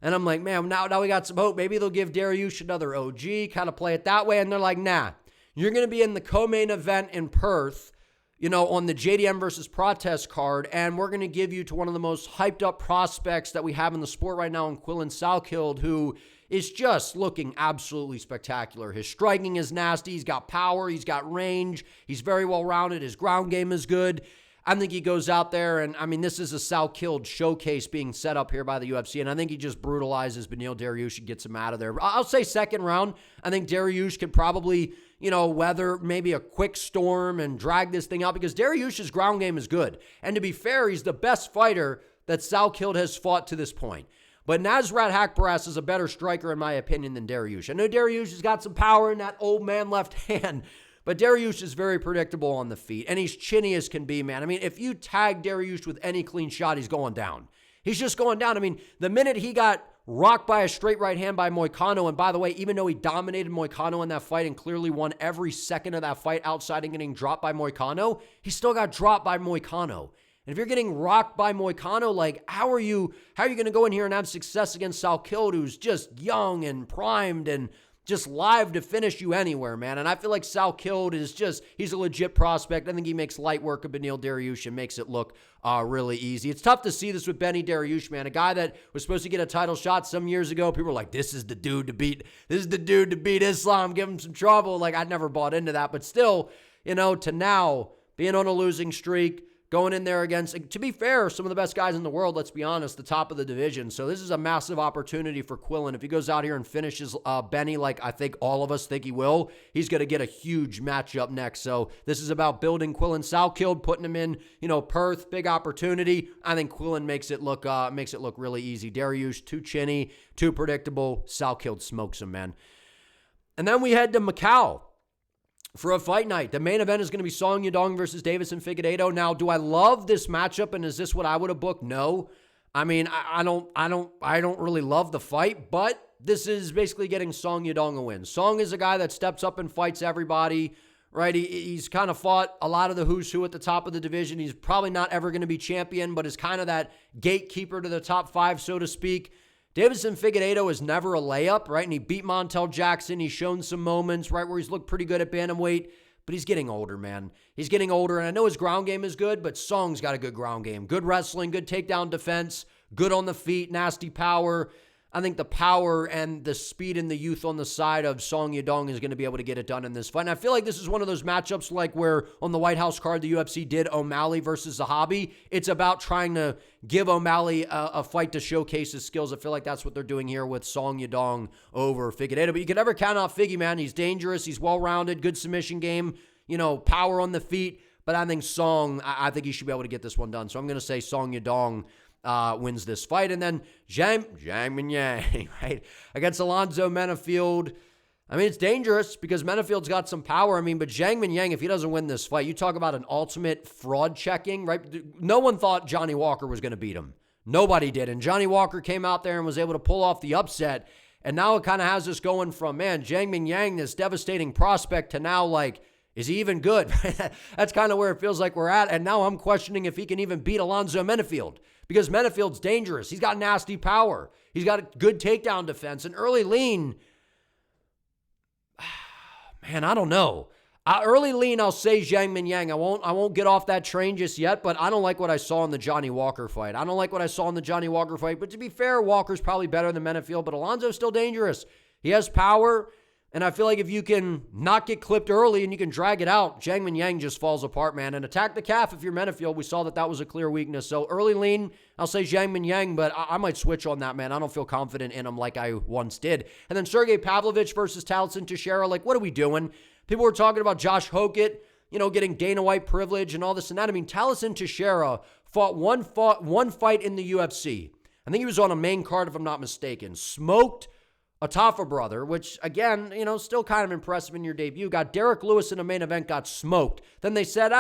And I'm like, man, now we got some hope. Maybe they'll give Dariush another OG, kind of play it that way. And they're like, nah, you're going to be in the co-main event in Perth, you know, on the JDM versus Protest card, and we're going to give you to one of the most hyped up prospects that we have in the sport right now in Quillen Salkilld, who is just looking absolutely spectacular. His striking is nasty. He's got power. He's got range. He's very well-rounded. His ground game is good. I think he goes out there, and I mean, this is a Salkilld showcase being set up here by the UFC, and I think he just brutalizes Beneil Dariush and gets him out of there. I'll say second round. I think Dariush could probably, you know, weather maybe a quick storm and drag this thing out, because Dariush's ground game is good. And to be fair, he's the best fighter that Salkilld has fought to this point. But Nasrat Haqparast is a better striker, in my opinion, than Dariush. I know Dariush has got some power in that old man left hand, but Dariush is very predictable on the feet, and he's chinny as can be, man. I mean, if you tag Dariush with any clean shot, he's going down. He's just going down. I mean, the minute he got rocked by a straight right hand by Moicano, and by the way, even though he dominated Moicano in that fight and clearly won every second of that fight outside of getting dropped by Moicano, he still got dropped by Moicano. And if you're getting rocked by Moicano, like, how are you going to go in here and have success against Salkilld, who's just young and primed and just live to finish you anywhere, man? And I feel like Salkilld is just, he's a legit prospect. I think he makes light work of Beneil Dariush and makes it look really easy. It's tough to see this with Benny Dariush, man. A guy that was supposed to get a title shot some years ago. People were like, this is the dude to beat Islam, give him some trouble. Like, I'd never bought into that. But still, you know, to now being on a losing streak, going in there against, to be fair, some of the best guys in the world, let's be honest, the top of the division. So this is a massive opportunity for Quillen. If he goes out here and finishes Benny, like I think all of us think he will, he's going to get a huge matchup next. So this is about building Quillen Salkilld, putting him in, you know, Perth, big opportunity. I think Quillen makes it look really easy. Dariush, too chinny, too predictable. Salkilld smokes him, man. And then we head to Macau for a fight night. The main event is going to be Song Yadong versus Davison Figueiredo. Now, do I love this matchup, and is this what I would have booked? No. I mean, I don't really love the fight, but this is basically getting Song Yadong a win. Song is a guy that steps up and fights everybody, right? He's kind of fought a lot of the who's who at the top of the division. He's probably not ever going to be champion, but is kind of that gatekeeper to the top five, so to speak. Davison Figueiredo is never a layup, right? And he beat Montel Jackson. He's shown some moments, right, where he's looked pretty good at bantamweight. but he's getting older, man. He's getting older, and I know his ground game is good, but Song's got a good ground game. Good wrestling, good takedown defense, good on the feet, nasty power. I think the power and the speed and the youth on the side of Song Yadong is going to be able to get it done in this fight. And I feel like this is one of those matchups like where on the White House card, the UFC did O'Malley versus Zahabi. It's about trying to give O'Malley a fight to showcase his skills. I feel like that's what they're doing here with Song Yadong over Figueiredo. But you can never count out Figgy, man. He's dangerous. He's well-rounded, good submission game, power on the feet. But I think Song, I think he should be able to get this one done. So I'm going to say Song Yadong wins this fight. And then Zhang Minyang, right, against Alonzo Menafield. I mean, it's dangerous because Menafield's got some power. I mean, but Zhang Minyang, if he doesn't win this fight, you talk about an ultimate fraud checking, right? No one thought Johnny Walker was going to beat him. Nobody did. And Johnny Walker came out there and was able to pull off the upset. And now it kind of has us going from, man, Zhang Minyang, this devastating prospect, to now, like, is he even good? That's kind of where it feels like we're at. And now I'm questioning if he can even beat Alonzo Menafield, because Menafield's dangerous. He's got nasty power. He's got a good takedown defense. And early lean, man, I don't know. Early lean, I'll say Zhang Minyang. I won't get off that train just yet, but I don't like what I saw in the Johnny Walker fight. But to be fair, Walker's probably better than Menafield, but Alonzo's still dangerous. He has power. And I feel like if you can not get clipped early and you can drag it out, Zhang Minyang just falls apart, man. And attack the calf if you're Menafield. We saw that was a clear weakness. So early lean, I'll say Zhang Minyang, but I might switch on that, man. I don't feel confident in him like I once did. And then Sergey Pavlovich versus Taliesin Teixeira. Like, what are we doing? People were talking about Josh Hokett, getting Dana White privilege and all this and that. I mean, Taliesin Teixeira fought one fight in the UFC. I think he was on a main card, if I'm not mistaken. Smoked a Tafa brother, which, again, still kind of impressive in your debut. Got Derek Lewis in a main event, got smoked. Then they said,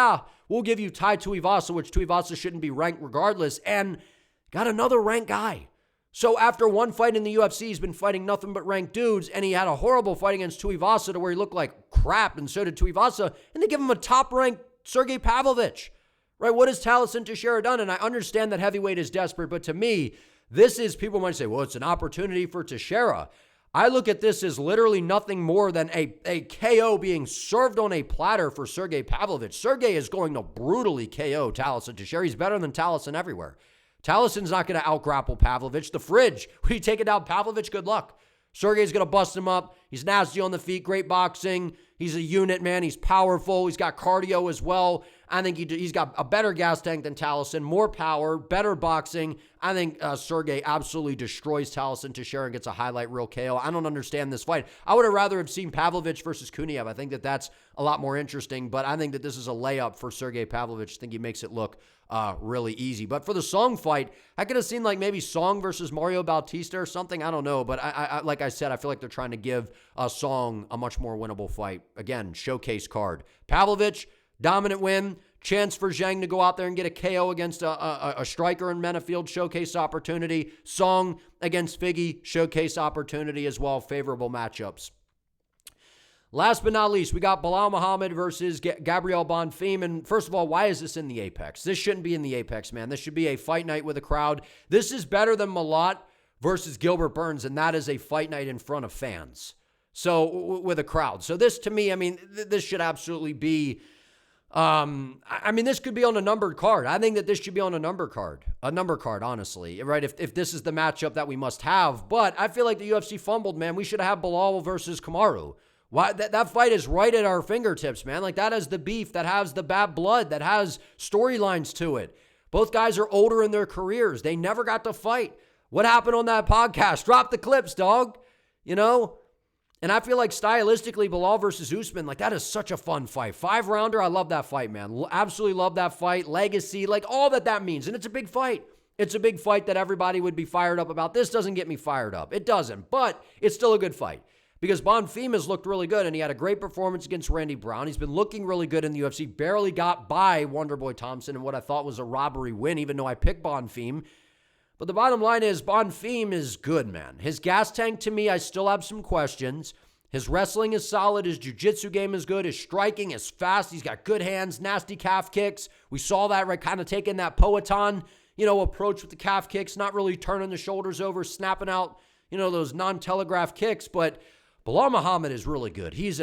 we'll give you Tai Tuivasa, which Tuivasa shouldn't be ranked regardless, and got another ranked guy. So after one fight in the UFC, he's been fighting nothing but ranked dudes, and he had a horrible fight against Tuivasa to where he looked like crap, and so did Tuivasa, and they give him a top-ranked Sergey Pavlovich. Right, what has Taliesin Teixeira done? And I understand that heavyweight is desperate, but to me, this is, people might say, well, it's an opportunity for Teixeira. I look at this as literally nothing more than a KO being served on a platter for Sergey Pavlovich. Sergey is going to brutally KO Taliesin Teixeira. He's better than Taliesin everywhere. Taliesin's not going to out-grapple Pavlovich. The fridge, when you take it down Pavlovich, good luck. Sergey's going to bust him up. He's nasty on the feet, great boxing. He's a unit, man. He's powerful. He's got cardio as well. I think he's got a better gas tank than Taliesin, more power, better boxing. I think Sergey absolutely destroys Taliesin Teixeira and gets a highlight reel KO. I don't understand this fight. I would have rather have seen Pavlovich versus Kuniev. I think that's a lot more interesting, but I think that this is a layup for Sergey Pavlovich. I think he makes it look really easy. But for the Song fight, I could have seen like maybe Song versus Mario Bautista or something. I don't know, but I like I said, I feel like they're trying to give Song a much more winnable fight. Again, showcase card. Pavlovich, dominant win. Chance for Zhang to go out there and get a KO against a striker in Menafield, showcase opportunity. Song against Figgy, showcase opportunity as well. Favorable matchups. Last but not least, we got Belal Muhammad versus Gabriel Bonfim. And first of all, why is this in the Apex? This shouldn't be in the Apex, man. This should be a fight night with a crowd. This is better than Malott versus Gilbert Burns, and that is a fight night in front of fans. So, with a crowd. So this, to me, I mean, this should absolutely be, this could be on a numbered card. I think that this should be on a number card, honestly, right? If this is the matchup that we must have. But I feel like the UFC fumbled, man. We should have Belal versus Kamaru. Why that fight is right at our fingertips, man. Like, that has the beef, that has the bad blood, that has storylines to it. Both guys are older in their careers. They never got to fight. What happened on that podcast? Drop the clips, dog. And I feel like stylistically, Belal versus Usman, like, that is such a fun fight. 5-rounder, I love that fight, man. Absolutely love that fight. Legacy, like, all that means. And it's a big fight. It's a big fight that everybody would be fired up about. This doesn't get me fired up. It doesn't, but it's still a good fight. Because Bonfim has looked really good, and he had a great performance against Randy Brown. He's been looking really good in the UFC. Barely got by Wonderboy Thompson in what I thought was a robbery win, even though I picked Bonfim. But the bottom line is Bonfim is good, man. His gas tank, to me, I still have some questions. His wrestling is solid. His jiu-jitsu game is good. His striking is fast. He's got good hands, nasty calf kicks. We saw that, right, kind of taking that Poatan, approach with the calf kicks, not really turning the shoulders over, snapping out, those non-telegraph kicks. But Belal Muhammad is really good. He's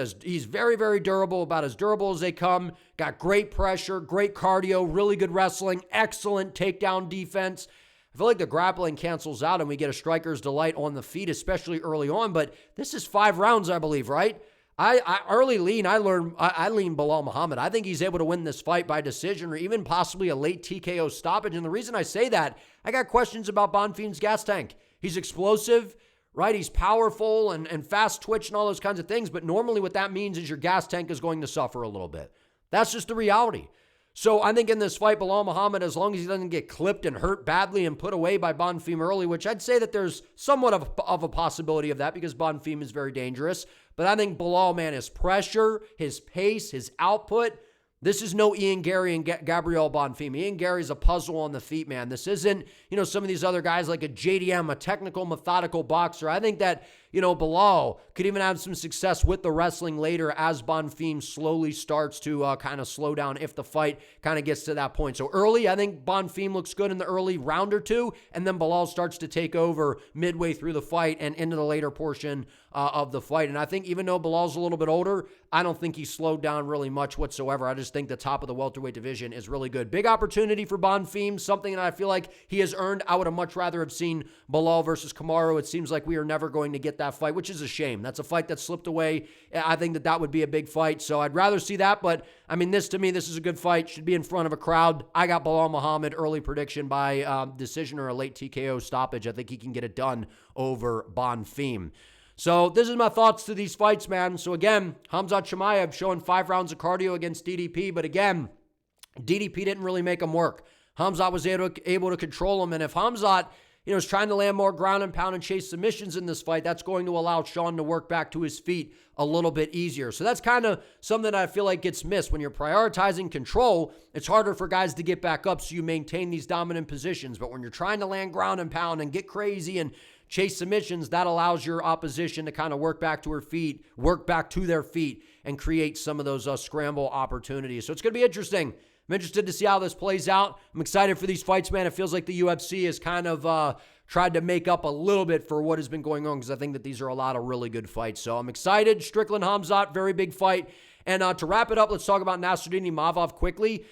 very, very durable, about as durable as they come. Got great pressure, great cardio, really good wrestling, excellent takedown defense. I feel like the grappling cancels out and we get a striker's delight on the feet, especially early on. But this is 5 rounds, I believe, right? I lean Belal Muhammad. I think he's able to win this fight by decision or even possibly a late TKO stoppage. And the reason I say that, I got questions about Bonfim's gas tank. He's explosive, right? He's powerful and fast twitch and all those kinds of things. But normally what that means is your gas tank is going to suffer a little bit. That's just the reality. So I think in this fight, Belal Muhammad, as long as he doesn't get clipped and hurt badly and put away by Bonfim early, which I'd say that there's somewhat of a possibility of that because Bonfim is very dangerous. But I think Belal, man, his pressure, his pace, his output, this is no Ian Gary and Gabriel Bonfim. Ian Gary's a puzzle on the feet, man. This isn't, some of these other guys like a JDM, a technical, methodical boxer. I think that, Belal could even have some success with the wrestling later as Bonfim slowly starts to kind of slow down if the fight kind of gets to that point. So early, I think Bonfim looks good in the early round or two, and then Belal starts to take over midway through the fight and into the later portion of the fight. And I think even though Belal's a little bit older, I don't think he's slowed down really much whatsoever. I just think the top of the welterweight division is really good. Big opportunity for Bonfim, something that I feel like he has earned. I would have much rather have seen Belal versus Kamaru. It seems like we are never going to get that fight, which is a shame. That's a fight that slipped away. I think that would be a big fight, so I'd rather see that. But, this is a good fight. Should be in front of a crowd. I got Belal Muhammad, early prediction by decision or a late TKO stoppage. I think he can get it done over Bonfim. So this is my thoughts to these fights, man. So again, Khamzat Chimaev showing 5 rounds of cardio against DDP, but again, DDP didn't really make him work. Khamzat was able to control him, and if Khamzat is trying to land more ground and pound and chase submissions in this fight, that's going to allow Sean to work back to his feet a little bit easier. So that's kind of something that I feel like gets missed. When you're prioritizing control, it's harder for guys to get back up so you maintain these dominant positions. But when you're trying to land ground and pound and get crazy and chase submissions, that allows your opposition to kind of work back to their feet and create some of those scramble opportunities. So it's going to be interesting. I'm interested to see how this plays out. I'm excited for these fights, man. It feels like the UFC has kind of tried to make up a little bit for what has been going on because I think that these are a lot of really good fights. So I'm excited. Strickland, Khamzat, very big fight. And to wrap it up, let's talk about Nassourdine Imavov quickly.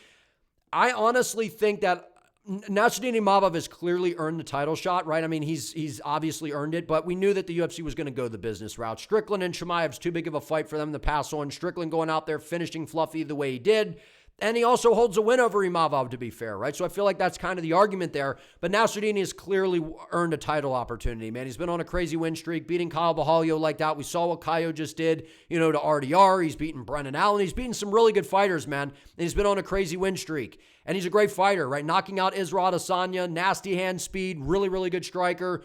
I honestly think that Nassourdine Imavov has clearly earned the title shot, right? He's obviously earned it, but we knew that the UFC was going to go the business route. Strickland and Chimaev's too big of a fight for them to pass on. Strickland going out there, finishing fluffy the way he did. And he also holds a win over Imavov, to be fair, right? So I feel like that's kind of the argument there. But Nassourdine has clearly earned a title opportunity, man. He's been on a crazy win streak, beating Kyle Bahalio like that. We saw what Kyle just did, to RDR. He's beaten Brennan Allen. He's beaten some really good fighters, man. And he's been on a crazy win streak. And he's a great fighter, right? Knocking out Israel Adesanya, nasty hand speed, really, really good striker.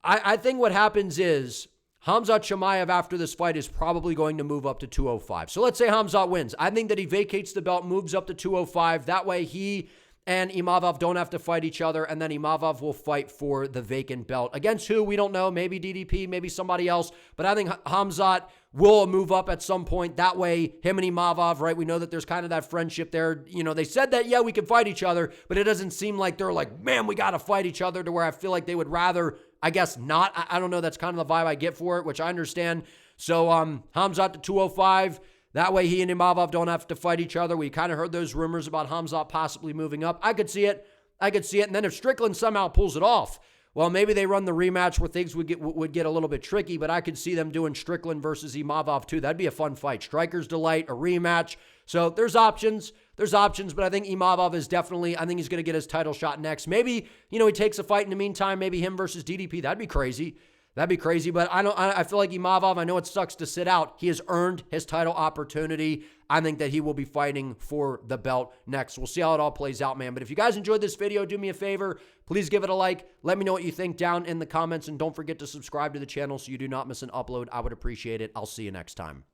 I think what happens is Khamzat Chimaev after this fight is probably going to move up to 205. So let's say Khamzat wins. I think that he vacates the belt, moves up to 205. That way he and Imavov don't have to fight each other, and then Imavov will fight for the vacant belt. Against who? We don't know. Maybe DDP, maybe somebody else. But I think Khamzat will move up at some point. That way, him and Imavov, right? We know that there's kind of that friendship there. They said that, yeah, we can fight each other, but it doesn't seem like they're like, man, we got to fight each other, to where I feel like they would rather, I guess, not. I don't know. That's kind of the vibe I get for it, which I understand. So Khamzat to 205. That way he and Imavov don't have to fight each other. We kind of heard those rumors about Khamzat possibly moving up. I could see it. And then if Strickland somehow pulls it off, well, maybe they run the rematch where things would get a little bit tricky, but I could see them doing Strickland versus Imavov too. That'd be a fun fight. Striker's delight, a rematch. So there's options. But I think Imavov is definitely, I think he's going to get his title shot next. Maybe, he takes a fight in the meantime, maybe him versus DDP. That'd be crazy. But I feel like Imavov, I know it sucks to sit out. He has earned his title opportunity. I think that he will be fighting for the belt next. We'll see how it all plays out, man. But if you guys enjoyed this video, do me a favor. Please give it a like. Let me know what you think down in the comments. And don't forget to subscribe to the channel so you do not miss an upload. I would appreciate it. I'll see you next time.